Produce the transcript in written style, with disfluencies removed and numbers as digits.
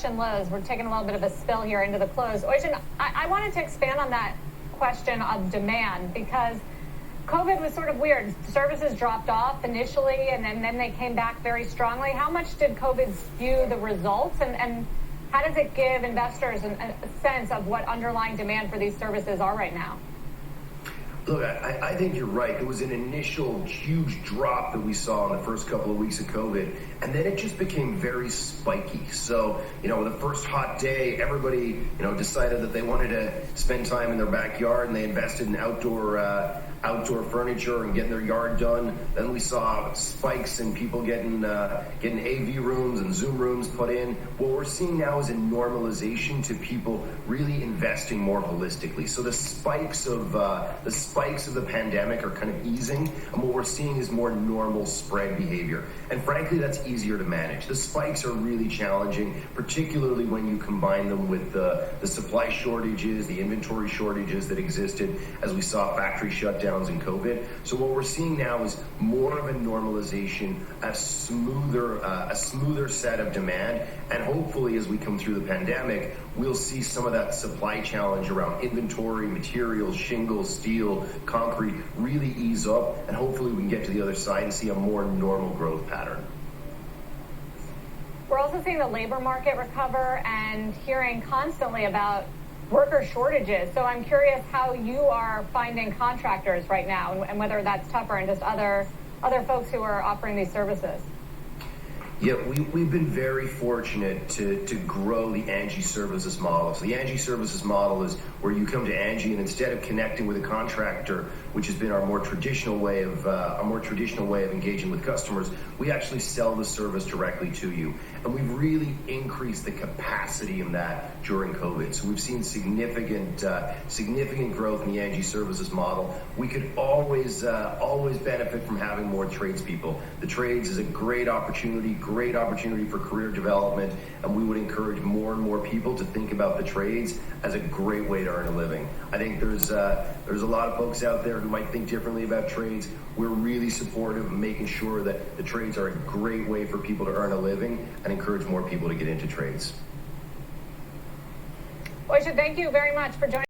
highs and lows. We're taking a little bit of a spill here into the close. Oisin, I wanted to expand on that question of demand because COVID was sort of weird. Services dropped off initially, and then they came back very strongly. How much did COVID skew the results, and how does it give investors a sense of what underlying demand for these services are right now? Look, I think you're right. It was an initial huge drop that we saw in the first couple of weeks of COVID, and then it just became very spiky. So, the first hot day, everybody, decided that they wanted to spend time in their backyard, and they invested in outdoor furniture and getting their yard done. Then we saw spikes in people getting AV rooms and Zoom rooms put in. What we're seeing now is a normalization to people really investing more holistically. So the spikes of the pandemic are kind of easing, and what we're seeing is more normal spread behavior. And frankly, that's easier to manage. The spikes are really challenging, particularly when you combine them with the supply shortages, the inventory shortages that existed as we saw factory shutdowns and COVID. So what we're seeing now is more of a normalization, a smoother set of demand, and hopefully as we come through the pandemic, we'll see some of that supply challenge around inventory, materials, shingles, steel, concrete really ease up, and hopefully we can get to the other side and see a more normal growth pattern. We're also seeing the labor market recover and hearing constantly about worker shortages. So I'm curious how you are finding contractors right now and whether that's tougher and just other folks who are offering these services. Yeah, we've been very fortunate to grow the Angi Services model. So the Angi Services model is where you come to Angi, and instead of connecting with a contractor, which has been our more traditional way of engaging with customers, we actually sell the service directly to you. And we've really increased the capacity in that during COVID. So we've seen significant growth in the Angi Services model. We could always benefit from having more tradespeople. The trades is a great opportunity for career development, and we would encourage more and more people to think about the trades as a great way to earn a living. I think there's a lot of folks out there who might think differently about trades. We're really supportive of making sure that the trades are a great way for people to earn a living and encourage more people to get into trades. Oisin, thank you very much for joining.